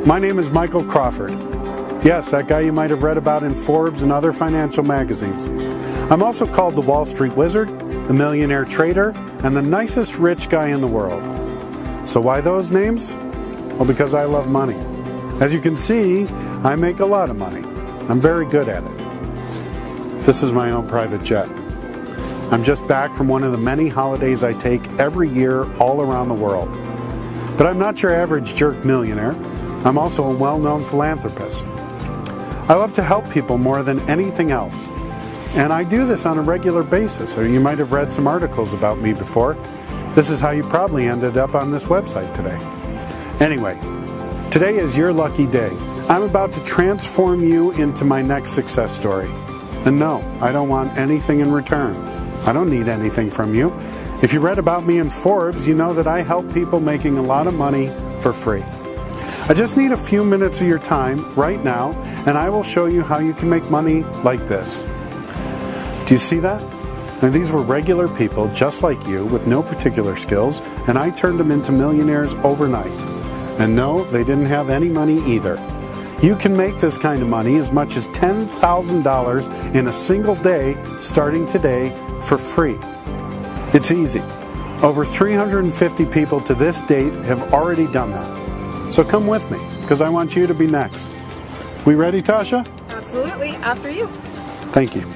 My name is Michael Crawford. Yes, that guy you might have read about in Forbes and other financial magazines. I'm also called the Wall Street Wizard, the Millionaire Trader, and the nicest rich guy in the world. So why those names? Well, because I love money. As you can see, I make a lot of money. I'm very good at it. This is my own private jet. I'm just back from one of the many holidays I take every year all around the world. But I'm not your average jerk millionaire. I'm also a well-known philanthropist. I love to help people more than anything else. And I do this on a regular basis, or you might have read some articles about me before. This is how you probably ended up on this website today. Anyway, today is your lucky day. I'm about to transform you into my next success story. And no, I don't want anything in return. I don't need anything from you. If you read about me in Forbes, you know that I help people making a lot of money for free. I just need a few minutes of your time right now, and I will show you how you can make money like this. Do you see that? Now, these were regular people just like you with no particular skills, and I turned them into millionaires overnight. And no, they didn't have any money either. You can make this kind of money as much as $10,000 in a single day starting today for free. It's easy. Over 350 people to this date have already done that. So come with me, because I want you to be next. We ready, Tasha? Absolutely. After you. Thank you.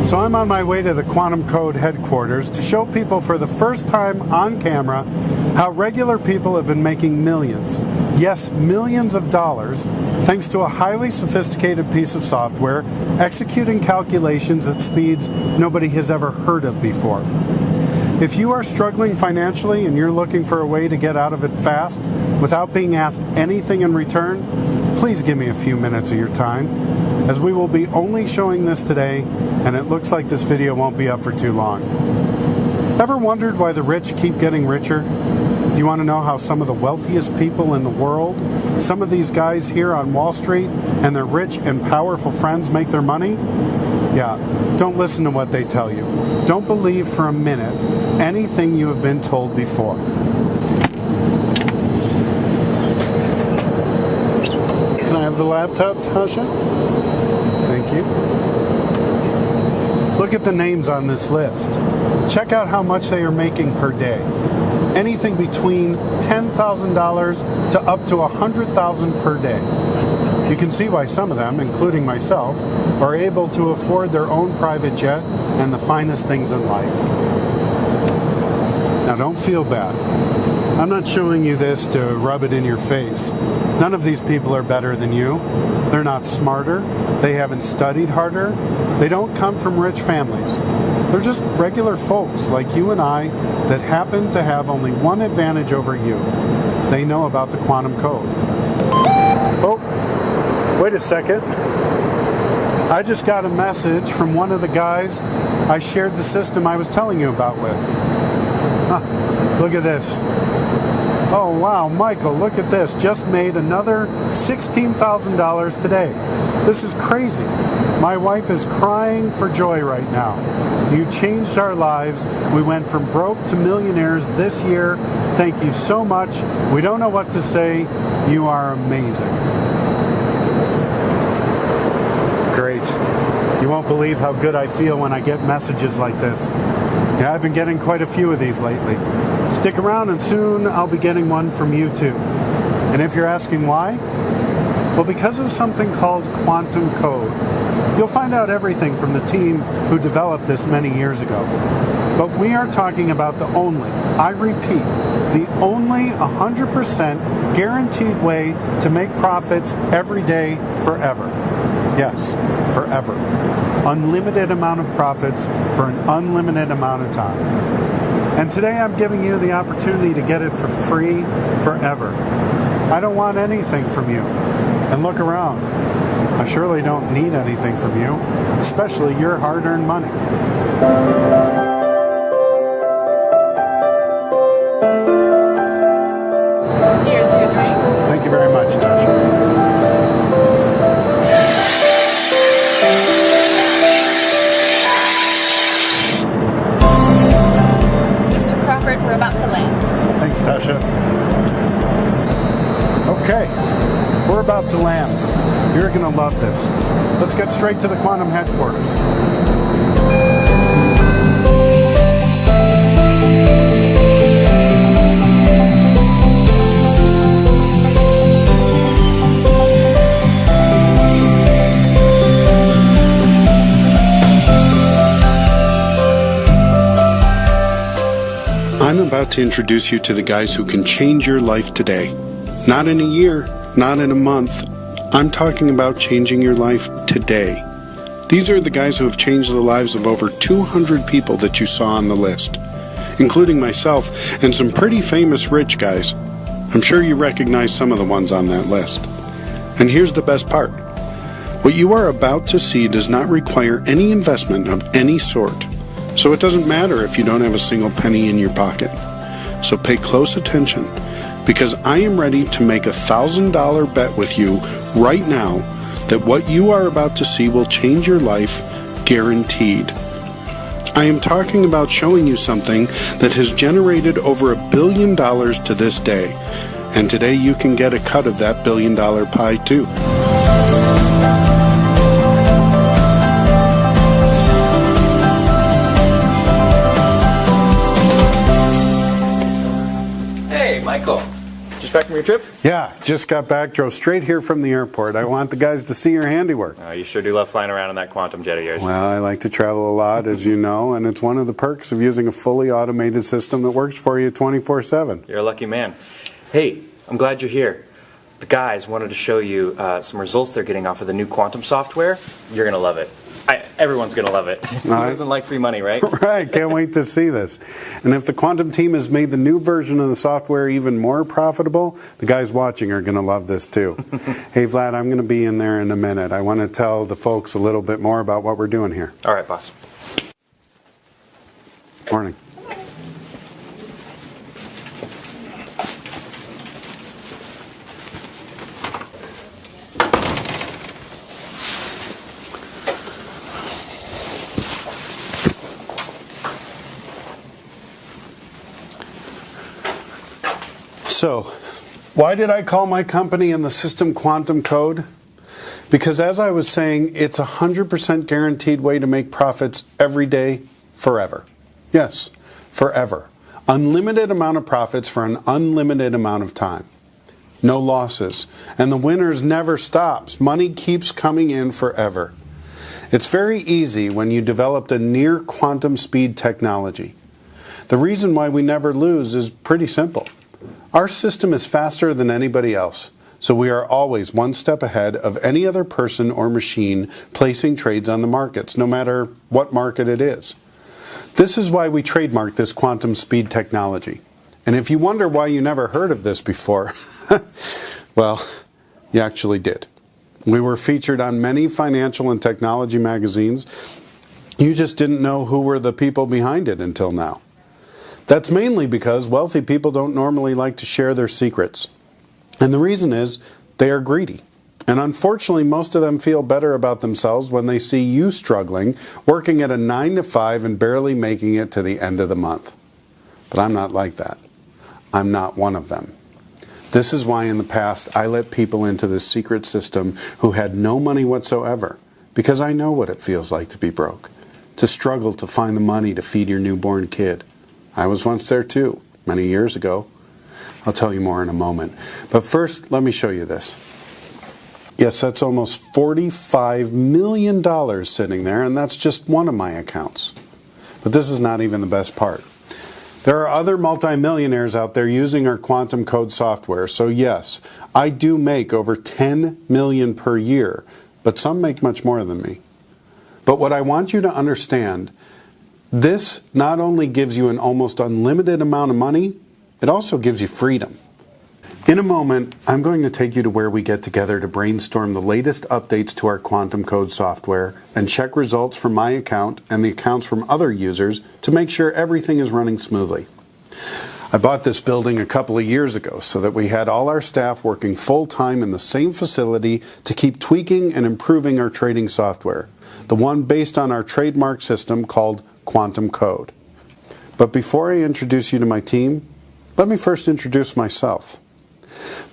So I'm on my way to the Quantum Code headquarters to show people for the first time on camera how regular people have been making millions, yes, millions of dollars, thanks to a highly sophisticated piece of software executing calculations at speeds nobody has ever heard of before. If you are struggling financially and you're looking for a way to get out of it fast without being asked anything in return, please give me a few minutes of your time, as we will be only showing this today, and it looks like this video won't be up for too long. Ever wondered why the rich keep getting richer? Do you want to know how some of the wealthiest people in the world, some of these guys here on Wall Street and their rich and powerful friends make their money? Yeah, don't listen to what they tell you. Don't believe for a minute anything you have been told before. Can I have the laptop, Tasha? Thank you. Look at the names on this list. Check out how much they are making per day. Anything between $10,000 to up to $100,000 per day. You can see why some of them, including myself, are able to afford their own private jet and the finest things in life. Now don't feel bad. I'm not showing you this to rub it in your face. None of these people are better than you. They're not smarter. They haven't studied harder. They don't come from rich families. They're just regular folks like you and I that happen to have only one advantage over you. They know about the quantum code. Oh, wait a second. I just got a message from one of the guys I shared the system I was telling you about with. Huh, look at this. Oh wow, Michael, look at this. Just made another $16,000 today. This is crazy. My wife is crying for joy right now. You changed our lives. We went from broke to millionaires this year. Thank you so much. We don't know what to say. You are amazing. Great. You won't believe how good I feel when I get messages like this. Yeah, I've been getting quite a few of these lately. Stick around and soon I'll be getting one from you too. And if you're asking why, well, because of something called quantum code. You'll find out everything from the team who developed this many years ago. But we are talking about the only, I repeat, the only 100% guaranteed way to make profits every day forever. Yes, forever. Unlimited amount of profits for an unlimited amount of time. And today I'm giving you the opportunity to get it for free forever. I don't want anything from you. And look around. I surely don't need anything from you, especially your hard-earned money. Here's your drink. Thank you very much, Tasha. We're about to land. Thanks, Tasha. Okay, we're about to land. You're going to love this. Let's get straight to the Quantum headquarters. I'm about to introduce you to the guys who can change your life today. Not in a year, not in a month. I'm talking about changing your life today. These are the guys who have changed the lives of over 200 people that you saw on the list, including myself and some pretty famous rich guys. I'm sure you recognize some of the ones on that list. And here's the best part. What you are about to see does not require any investment of any sort. So it doesn't matter if you don't have a single penny in your pocket. So pay close attention, because I am ready to make a $1,000 bet with you right now that what you are about to see will change your life, guaranteed. I am talking about showing you something that has generated over $1 billion to this day. And today you can get a cut of that $1 billion pie too. Michael, just back from your trip? Yeah, just got back, drove straight here from the airport. I want the guys to see your handiwork. Oh, you sure do love flying around in that quantum jet of yours. Well, I like to travel a lot, as you know, and it's one of the perks of using a fully automated system that works for you 24/7. You're a lucky man. Hey, I'm glad you're here. The guys wanted to show you some results they're getting off of the new quantum software. You're going to love it. Everyone's going to love it. Who doesn't like free money, right? Right, can't wait to see this. And if the Quantum team has made the new version of the software even more profitable, the guys watching are going to love this too. Hey, Vlad, I'm going to be in there in a minute. I want to tell the folks a little bit more about what we're doing here. All right, boss. Morning. So, why did I call my company and the system Quantum Code? Because as I was saying, it's a 100% guaranteed way to make profits every day, forever. Yes, forever. Unlimited amount of profits for an unlimited amount of time. No losses. And the winners never stops. Money keeps coming in forever. It's very easy when you developed a near quantum speed technology. The reason why we never lose is pretty simple. Our system is faster than anybody else, so we are always one step ahead of any other person or machine placing trades on the markets, no matter what market it is. This is why we trademarked this quantum speed technology. And if you wonder why you never heard of this before, well, you actually did. We were featured on many financial and technology magazines. You just didn't know who were the people behind it until now. That's mainly because wealthy people don't normally like to share their secrets. And the reason is they are greedy. And unfortunately, most of them feel better about themselves when they see you struggling, working at a 9-to-5 and barely making it to the end of the month. But I'm not like that. I'm not one of them. This is why in the past I let people into this secret system who had no money whatsoever, because I know what it feels like to be broke, to struggle to find the money to feed your newborn kid. I was once there too, many years ago. I'll tell you more in a moment. But first, let me show you this. Yes, that's almost $45 million sitting there, and that's just one of my accounts. But this is not even the best part. There are other multimillionaires out there using our Quantum Code software, so yes, I do make over 10 million per year, but some make much more than me. But what I want you to understand, this not only gives you an almost unlimited amount of money, it also gives you freedom. In a moment, I'm going to take you to where we get together to brainstorm the latest updates to our Quantum Code software and check results from my account and the accounts from other users to make sure everything is running smoothly. I bought this building a couple of years ago so that we had all our staff working full-time in the same facility to keep tweaking and improving our trading software, the one based on our trademark system called Quantum Code. But before I introduce you to my team, let me first introduce myself.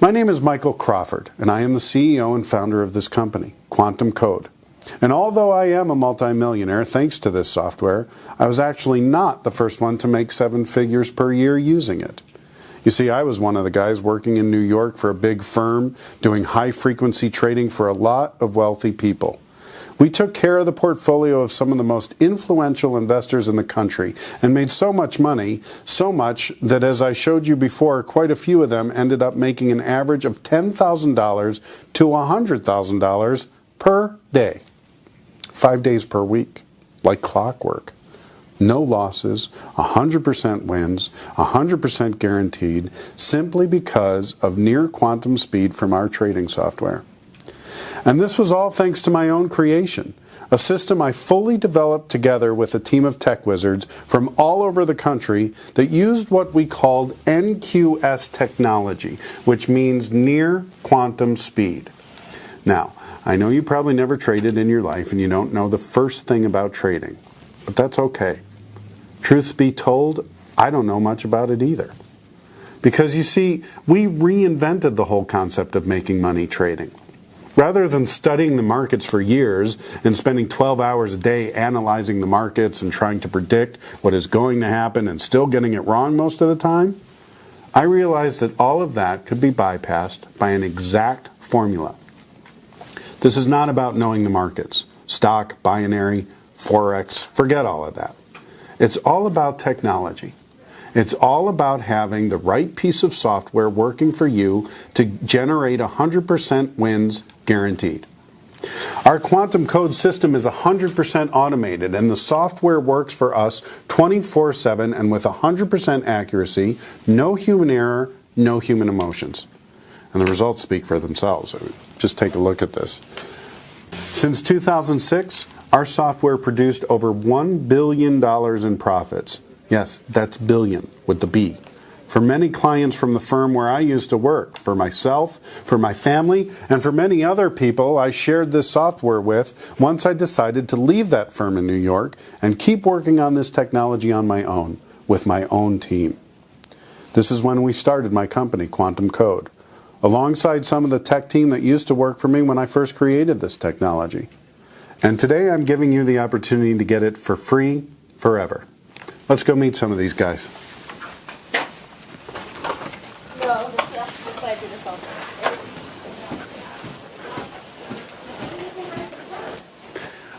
My name is Michael Crawford, and I am the CEO and founder of this company, Quantum Code. And although I am a multimillionaire thanks to this software, I was actually not the first one to make 7 figures per year using it. You see, I was one of the guys working in New York for a big firm, doing high-frequency trading for a lot of wealthy people. We took care of the portfolio of some of the most influential investors in the country and made so much money, so much that as I showed you before, quite a few of them ended up making an average of $10,000 to $100,000 per day. 5 days per week, like clockwork. No losses, 100% wins, 100% guaranteed, simply because of near quantum speed from our trading software. And this was all thanks to my own creation, a system I fully developed together with a team of tech wizards from all over the country that used what we called NQS technology, which means near quantum speed. Now, I know you probably never traded in your life and you don't know the first thing about trading, but that's okay. Truth be told, I don't know much about it either. Because you see, we reinvented the whole concept of making money trading. Rather than studying the markets for years and spending 12 hours a day analyzing the markets and trying to predict what is going to happen and still getting it wrong most of the time, I realized that all of that could be bypassed by an exact formula. This is not about knowing the markets, stock, binary, forex, forget all of that. It's all about technology. It's all about having the right piece of software working for you to generate 100% wins guaranteed. Our Quantum Code system is 100% automated, and the software works for us 24/7 and with 100% accuracy, no human error, no human emotions. And the results speak for themselves. Just take a look at this. Since 2006, our software produced over $1 billion in profits. Yes, that's billion with the B. For many clients from the firm where I used to work, for myself, for my family, and for many other people I shared this software with once I decided to leave that firm in New York and keep working on this technology on my own, with my own team. This is when we started my company, Quantum Code, alongside some of the tech team that used to work for me when I first created this technology. And today I'm giving you the opportunity to get it for free forever. Let's go meet some of these guys.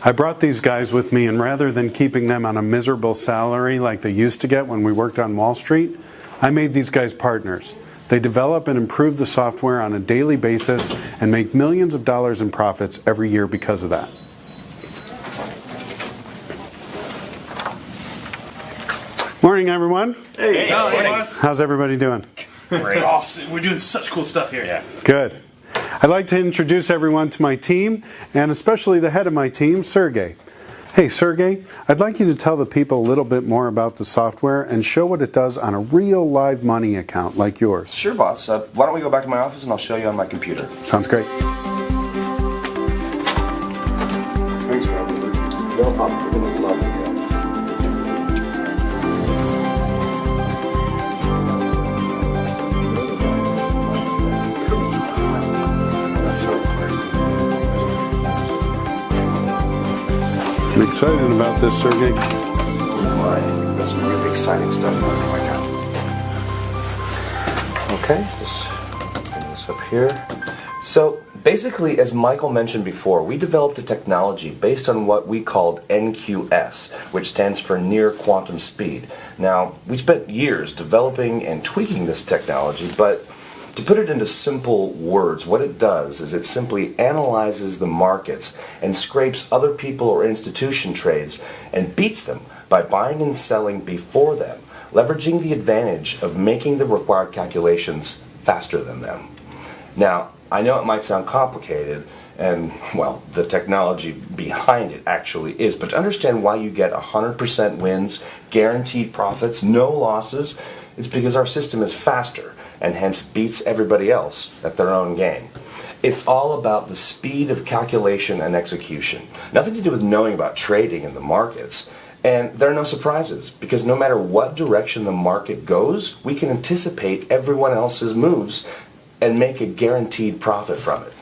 I brought these guys with me, and rather than keeping them on a miserable salary like they used to get when we worked on Wall Street, I made these guys partners. They develop and improve the software on a daily basis and make millions of dollars in profits every year because of that. Morning, everyone. Hey, morning. How's everybody doing? Great. Awesome. We're doing such cool stuff here. Yeah. Good. I'd like to introduce everyone to my team, and especially the head of my team, Sergey. Hey, Sergey, I'd like you to tell the people a little bit more about the software and show what it does on a real live money account like yours. Sure, boss. Why don't we go back to my office and I'll show you on my computer. Sounds great. Thanks, Robert. No problem. We're going to love you guys. I'm excited about this, Sergey. We've got some really exciting stuff happening right now. Okay, just bring this up here. So Basically, as Michael mentioned before, we developed a technology based on what we called NQS, which stands for Near Quantum Speed. Now, we spent years developing and tweaking this technology, but to put it into simple words, what it does is it simply analyzes the markets and scrapes other people or institution trades and beats them by buying and selling before them, leveraging the advantage of making the required calculations faster than them. Now, I know it might sound complicated, and, well, the technology behind it actually is, but to understand why you get 100% wins, guaranteed profits, no losses, it's because our system is faster and hence beats everybody else at their own game. It's all about the speed of calculation and execution. Nothing to do with knowing about trading in the markets. And there are no surprises, because no matter what direction the market goes, we can anticipate everyone else's moves and make a guaranteed profit from it.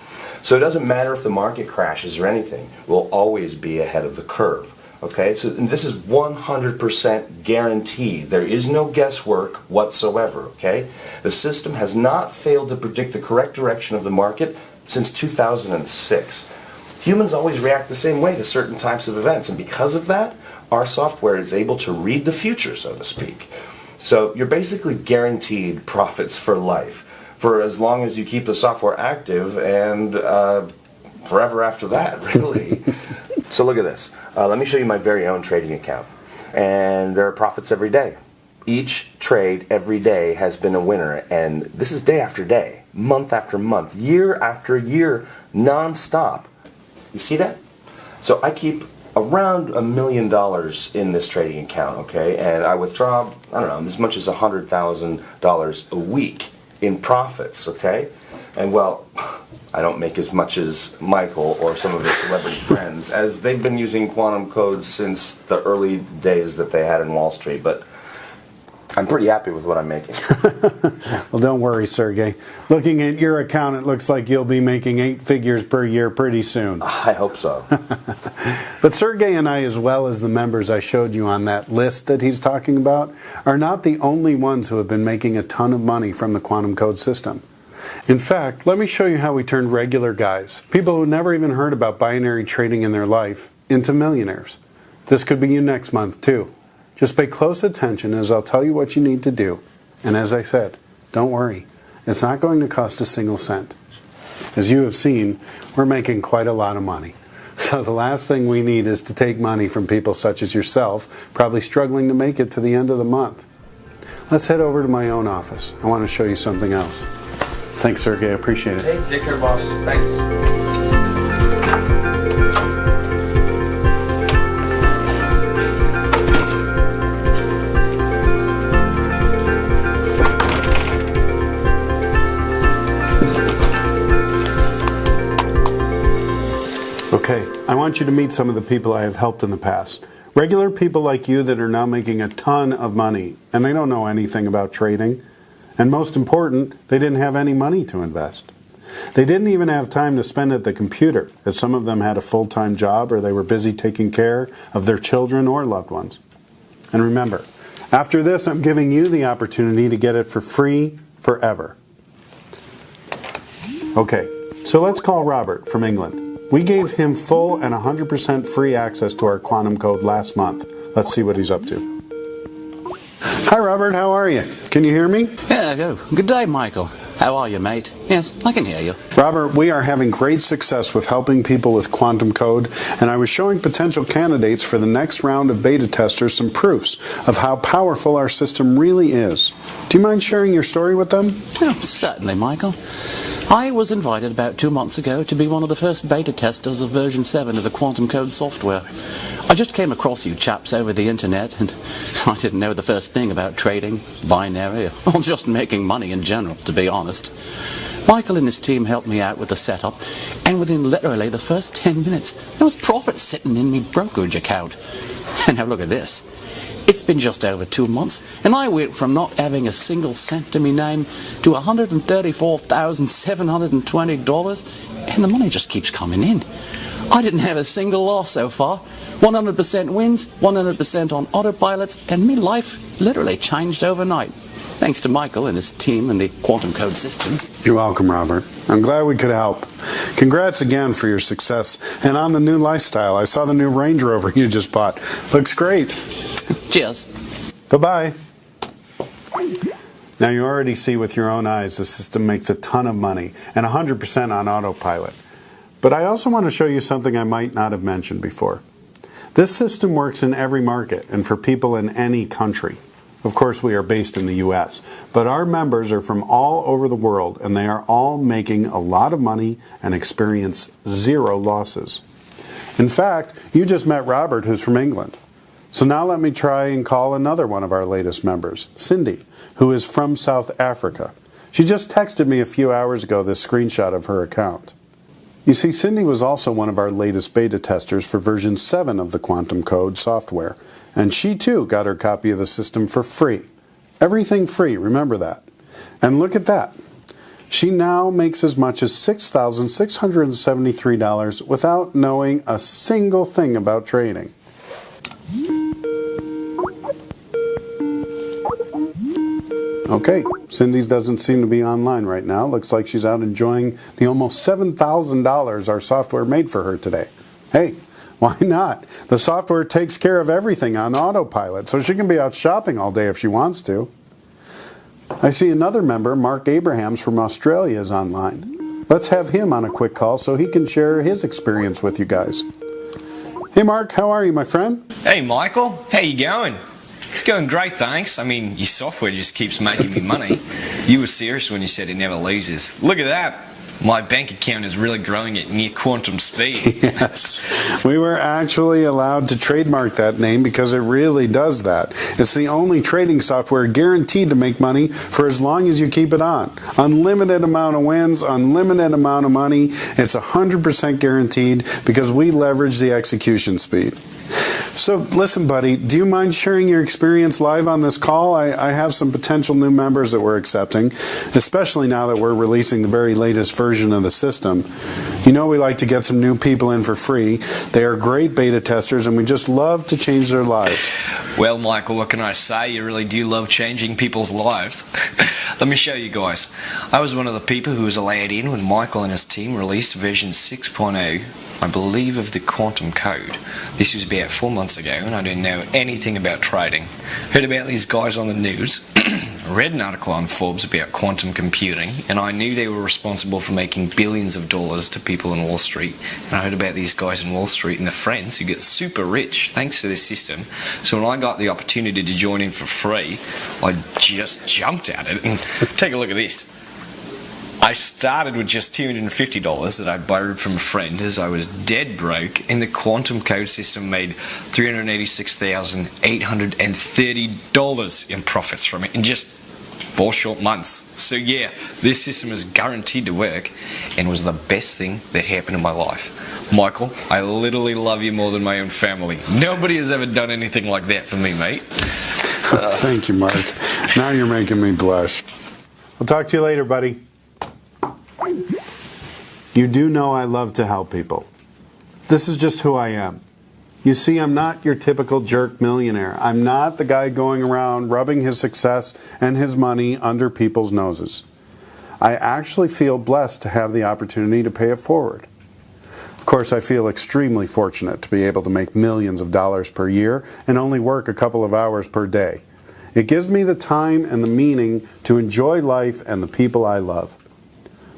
So it doesn't matter if the market crashes or anything, we'll always be ahead of the curve. Okay, so this is 100% guaranteed. There is no guesswork whatsoever, okay? The system has not failed to predict the correct direction of the market since 2006. Humans always react the same way to certain types of events, and because of that, our software is able to read the future, so to speak. So you're basically guaranteed profits for life, for as long as you keep the software active, and forever after that, really. So look at this. Let me show you my very own trading account. And there are profits every day. Each trade every day has been a winner, and this is day after day, month after month, year after year, non-stop. You see that? So I keep around $1 million in this trading account, okay? And I withdraw, I don't know, as much as $100,000 a week in profits, okay? And well, I don't make as much as Michael or some of his celebrity friends, as they've been using quantum codes since the early days that they had in Wall Street, but I'm pretty happy with what I'm making. Well, don't worry, Sergey. Looking at your account, it looks like you'll be making 8 figures per year pretty soon. I hope so. But Sergey and I, as well as the members I showed you on that list that he's talking about, are not the only ones who have been making a ton of money from the quantum code system. In fact, let me show you how we turned regular guys, people who never even heard about binary trading in their life, into millionaires. This could be you next month, too. Just pay close attention as I'll tell you what you need to do. And as I said, don't worry. It's not going to cost a single cent. As you have seen, we're making quite a lot of money. So the last thing we need is to take money from people such as yourself, probably struggling to make it to the end of the month. Let's head over to my own office. I want to show you something else. Thanks, Sergey. I appreciate it. Hey, take care, boss. Thanks. Okay, I want you to meet some of the people I have helped in the past. Regular people like you that are now making a ton of money, and they don't know anything about trading. And most important, they didn't have any money to invest. They didn't even have time to spend at the computer, as some of them had a full-time job or they were busy taking care of their children or loved ones. And remember, after this, I'm giving you the opportunity to get it for free forever. Okay, so let's call Robert from England. We gave him full and 100% free access to our quantum code last month. Let's see what he's up to. Hi, Robert. How are you? Can you hear me? Yeah, good day, Michael. How are you, mate? Yes, I can hear you. Robert, we are having great success with helping people with quantum code, and I was showing potential candidates for the next round of beta testers some proofs of how powerful our system really is. Do you mind sharing your story with them? Oh, certainly, Michael. I was invited about 2 months ago to be one of the first beta testers of version 7 of the quantum code software. I just came across you chaps over the internet, and I didn't know the first thing about trading, binary, or just making money in general, to be honest. Michael and his team helped me out with the setup, and within literally the first 10 minutes, there was profit sitting in my brokerage account. And now look at this. It's been just over 2 months, and I went from not having a single cent to me name to $134,720, and the money just keeps coming in. I didn't have a single loss so far. 100% wins, 100% on autopilots, and my life literally changed overnight. thanks to Michael and his team and the quantum code system. You're welcome, Robert. I'm glad we could help. Congrats again for your success and on the new lifestyle. I saw the new Range Rover you just bought. Looks great. Cheers. Bye-bye. Now you already see with your own eyes the system makes a ton of money and 100% on autopilot. But I also want to show you something I might not have mentioned before. This system works in every market and for people in any country. Of course, we are based in the U.S., but our members are from all over the world, and they are all making a lot of money and experience zero losses. In fact, you just met Robert, who's from England. So now let me try and call another one of our latest members, Cindy, who is from South Africa. She just texted me a few hours ago this screenshot of her account. You see, Cindy was also one of our latest beta testers for version 7 of the Quantum Code software, and she too got her copy of the system for free. Everything free, remember that. And look at that. She now makes as much as $6,673 without knowing a single thing about trading. Okay, Cindy doesn't seem to be online right now. Looks like she's out enjoying the almost $7,000 our software made for her today. Hey, why not? The software takes care of everything on autopilot, so she can be out shopping all day if she wants to. I see another member, Mark Abrahams from Australia, is online. Let's have him on a quick call so he can share his experience with you guys. Hey Mark, how are you, my friend? Hey Michael, how you going? It's going great, thanks. I mean, your software just keeps making me money. You were serious when you said it never loses. Look at that. My bank account is really growing at near quantum speed. Yes, we were actually allowed to trademark that name because it really does that. It's the only trading software guaranteed to make money for as long as you keep it on. Unlimited amount of wins, unlimited amount of money. It's 100% guaranteed because we leverage the execution speed. So listen, buddy, do you mind sharing your experience live on this call? I have some potential new members that we're accepting, especially now that we're releasing the very latest version of the system. You know we like to get some new people in for free. They are great beta testers, and we just love to change their lives. Well, Michael, what can I say? You really do love changing people's lives. Let me show you guys. I was one of the people who was allowed in when Michael and his team released version 6.0, I believe, of the Quantum Code. This was about 4 months ago, and I didn't know anything about trading. Heard about these guys on the news, read an article on Forbes about quantum computing, and I knew they were responsible for making billions of dollars to people in Wall Street. And I heard about these guys in Wall Street and their friends who get super rich thanks to this system. So when I got the opportunity to join in for free, I just jumped at it. And take a look at this. I started with just $250 that I borrowed from a friend as I was dead broke, and the Quantum Code system made $386,830 in profits from it in just 4 short months. So yeah, this system is guaranteed to work and was the best thing that happened in my life. Michael, I literally love you more than my own family. Nobody has ever done anything like that for me, mate. Thank you, Mark. Now you're making me blush. I'll talk to you later, buddy. You do know I love to help people. This is just who I am. You see, I'm not your typical jerk millionaire. I'm not the guy going around rubbing his success and his money under people's noses. I actually feel blessed to have the opportunity to pay it forward. Of course, I feel extremely fortunate to be able to make millions of dollars per year and only work a couple of hours per day. It gives me the time and the meaning to enjoy life and the people I love.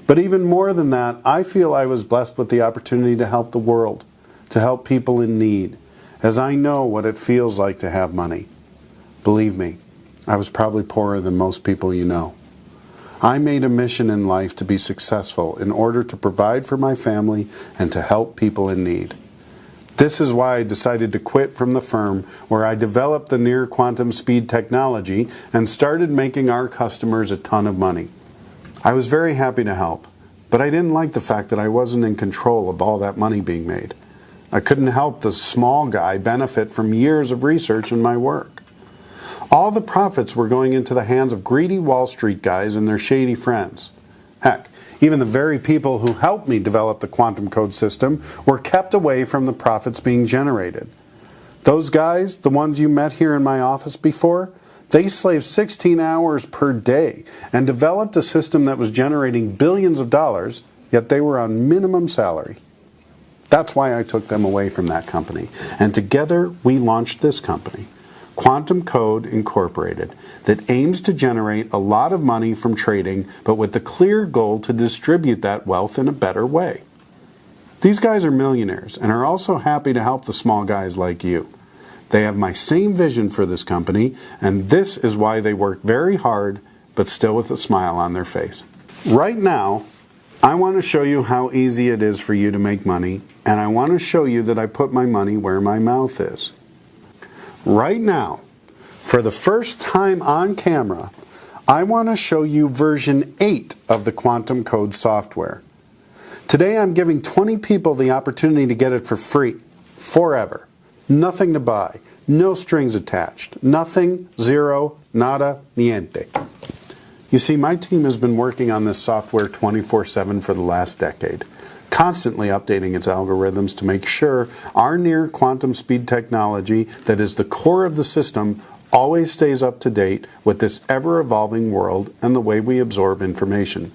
But even more than that, I feel I was blessed with the opportunity to help the world, to help people in need, as I know what it feels like to have money. Believe me, I was probably poorer than most people you know. I made a mission in life to be successful in order to provide for my family and to help people in need. This is why I decided to quit from the firm where I developed the near quantum speed technology and started making our customers a ton of money. I was very happy to help, but I didn't like the fact that I wasn't in control of all that money being made. I couldn't help the small guy benefit from years of research in my work. All the profits were going into the hands of greedy Wall Street guys and their shady friends. Heck, even the very people who helped me develop the Quantum Code system were kept away from the profits being generated. Those guys, the ones you met here in my office before, They slaved 16 hours per day and developed a system that was generating billions of dollars, yet they were on minimum salary. That's why I took them away from that company. And together we launched this company, Quantum Code Incorporated, that aims to generate a lot of money from trading, but with the clear goal to distribute that wealth in a better way. These guys are millionaires and are also happy to help the small guys like you. They have my same vision for this company, and this is why they work very hard, but still with a smile on their face. Right now, I want to show you how easy it is for you to make money, and I want to show you that I put my money where my mouth is. Right now, for the first time on camera, I want to show you version 8 of the Quantum Code software. Today I'm giving 20 people the opportunity to get it for free, forever. Nothing to buy, no strings attached, nothing, zero, nada, niente. You see, my team has been working on this software 24/7 for the last decade, constantly updating its algorithms to make sure our near quantum speed technology that is the core of the system always stays up to date with this ever-evolving world and the way we absorb information.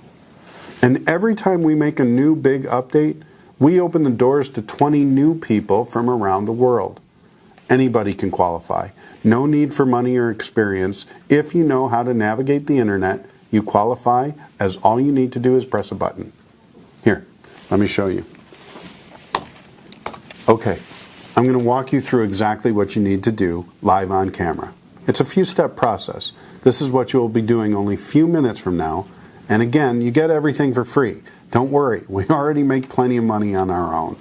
And every time we make a new big update, we open the doors to 20 new people from around the world. Anybody can qualify. No need for money or experience. If you know how to navigate the internet, you qualify, as all you need to do is press a button. Here, let me show you. Okay, I'm going to walk you through exactly what you need to do live on camera. It's a few-step process. This is what you will be doing only a few minutes from now. And again, you get everything for free. Don't worry, we already make plenty of money on our own.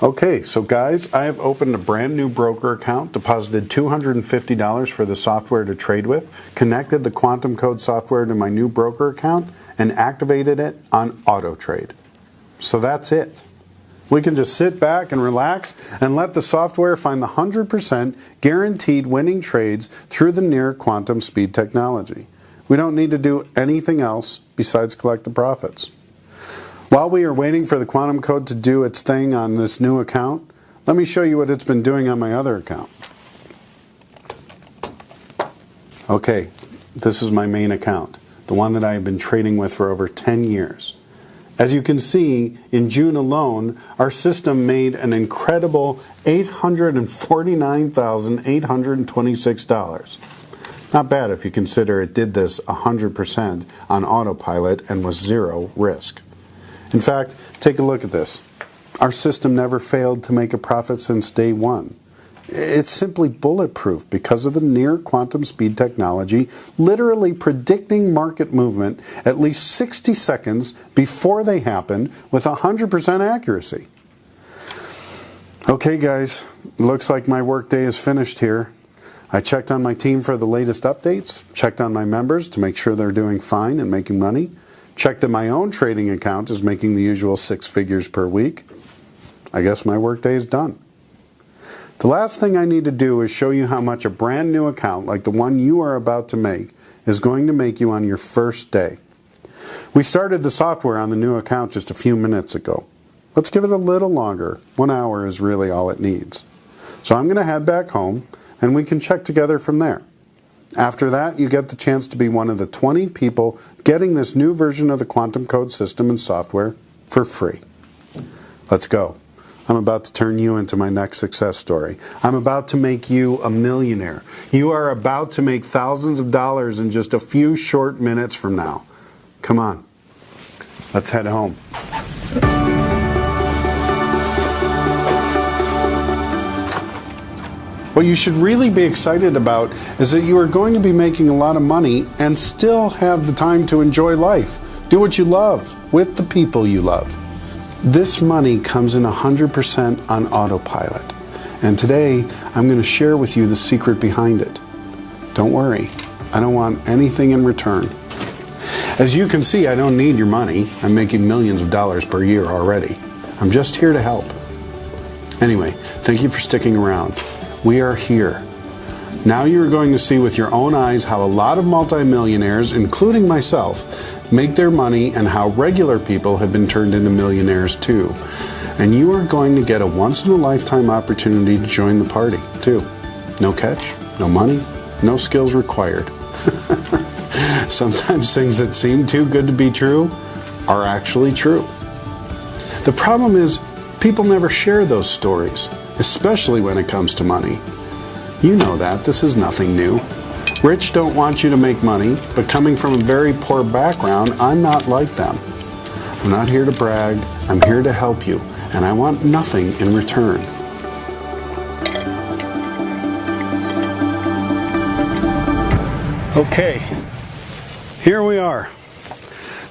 Okay, so guys, I have opened a brand new broker account, deposited $250 for the software to trade with, connected the Quantum Code software to my new broker account, and activated it on auto trade. So that's it. We can just sit back and relax and let the software find the 100% guaranteed winning trades through the near quantum speed technology. We don't need to do anything else besides collect the profits. While we are waiting for the Quantum Code to do its thing on this new account, let me show you what it's been doing on my other account. Okay, this is my main account, the one that I have been trading with for over 10 years. As you can see, in June alone, our system made an incredible $849,826. Not bad if you consider it did this 100% on autopilot and was zero risk. In fact, take a look at this. Our system never failed to make a profit since day one. It's simply bulletproof because of the near quantum speed technology, literally predicting market movement at least 60 seconds before they happen with 100% accuracy. Okay guys, looks like my workday is finished here. I checked on my team for the latest updates, checked on my members to make sure they're doing fine and making money, checked that my own trading account is making the usual 6 figures per week. I guess my workday is done. The last thing I need to do is show you how much a brand new account like the one you are about to make is going to make you on your first day. We started the software on the new account just a few minutes ago. Let's give it a little longer. 1 hour is really all it needs. So I'm going to head back home and we can check together from there. After that, you get the chance to be one of the 20 people getting this new version of the Quantum Code system and software for free. Let's go. I'm about to turn you into my next success story. I'm about to make you a millionaire. You are about to make thousands of dollars in just a few short minutes from now. Come on. Let's head home. What you should really be excited about is that you are going to be making a lot of money and still have the time to enjoy life. Do what you love with the people you love. This money comes in 100% on autopilot. And today, I'm going to share with you the secret behind it. Don't worry, I don't want anything in return. As you can see, I don't need your money. I'm making millions of dollars per year already. I'm just here to help. Anyway, thank you for sticking around. We are here. Now you're going to see with your own eyes how a lot of multimillionaires, including myself, make their money and how regular people have been turned into millionaires too. And you are going to get a once-in-a-lifetime opportunity to join the party too. No catch, no money, no skills required. Sometimes things that seem too good to be true are actually true. The problem is, people never share those stories, especially when it comes to money. You know that. This is nothing new. Rich don't want you to make money, but coming from a very poor background, I'm not like them. I'm not here to brag. I'm here to help you, and I want nothing in return. Okay, here we are.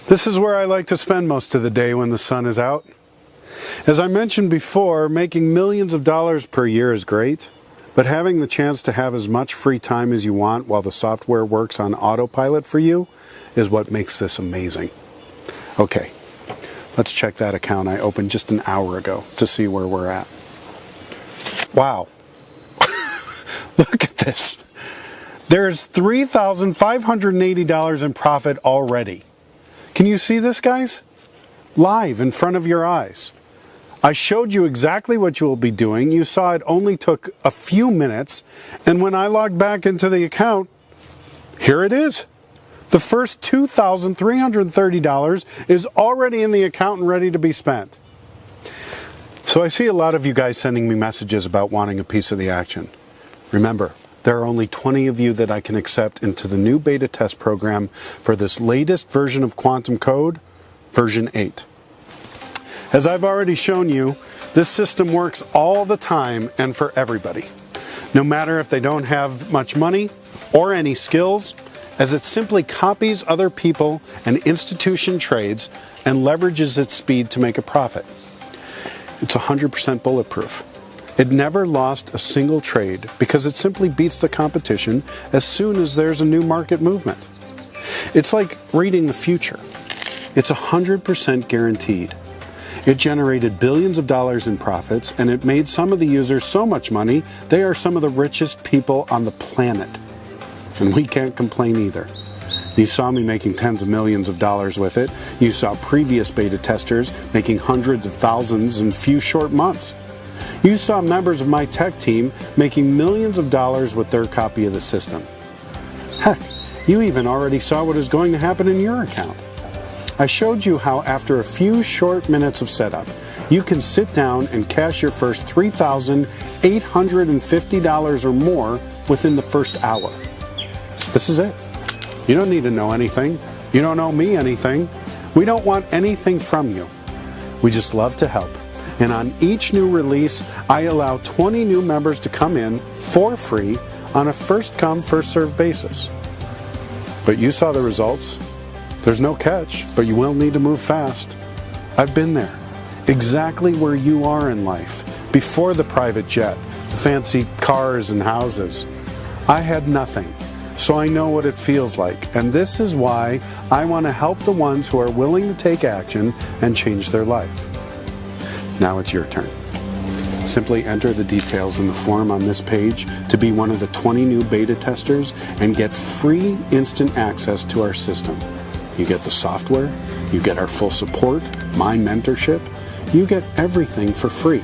This is where I like to spend most of the day when the sun is out. As I mentioned before, making millions of dollars per year is great, but having the chance to have as much free time as you want while the software works on autopilot for you is what makes this amazing. Okay, let's check that account I opened just an hour ago to see where we're at. Wow. Look at this. There's $3,580 in profit already. Can you see this, guys? Live in front of your eyes. I showed you exactly what you will be doing. You saw it only took a few minutes. And when I logged back into the account, here it is. The first $2,330 is already in the account and ready to be spent. So I see a lot of you guys sending me messages about wanting a piece of the action. Remember, there are only 20 of you that I can accept into the new beta test program for this latest version of Quantum Code, version 8. As I've already shown you, this system works all the time and for everybody. No matter if they don't have much money or any skills, as it simply copies other people and institution trades and leverages its speed to make a profit. It's 100% bulletproof. It never lost a single trade because it simply beats the competition as soon as there's a new market movement. It's like reading the future. It's 100% guaranteed. It generated billions of dollars in profits, and it made some of the users so much money, they are some of the richest people on the planet. And we can't complain either. You saw me making tens of millions of dollars with it. You saw previous beta testers making hundreds of thousands in a few short months. You saw members of my tech team making millions of dollars with their copy of the system. Heck, you even already saw what is going to happen in your account. I showed you how after a few short minutes of setup, you can sit down and cash your first $3,850 or more within the first hour. This is it. You don't need to know anything. You don't owe me anything. We don't want anything from you. We just love to help. And on each new release, I allow 20 new members to come in for free on a first-come, first-served basis. But you saw the results. There's no catch, but you will need to move fast. I've been there, exactly where you are in life, before the private jet, the fancy cars and houses. I had nothing, so I know what it feels like, and this is why I want to help the ones who are willing to take action and change their life. Now it's your turn. Simply enter the details in the form on this page to be one of the 20 new beta testers and get free instant access to our system. You get the software, you get our full support, my mentorship, you get everything for free.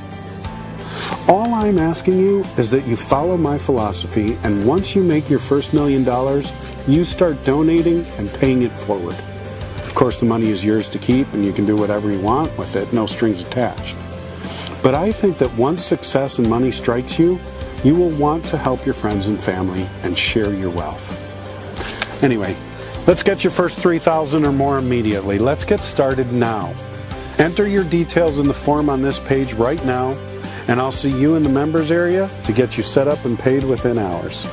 All I'm asking you is that you follow my philosophy, and once you make your first $1 million, you start donating and paying it forward. Of course, the money is yours to keep and you can do whatever you want with it, no strings attached. But I think that once success and money strikes you, you will want to help your friends and family and share your wealth. Anyway, let's get your first 3,000 or more immediately. Let's get started now. Enter your details in the form on this page right now, and I'll see you in the members area to get you set up and paid within hours.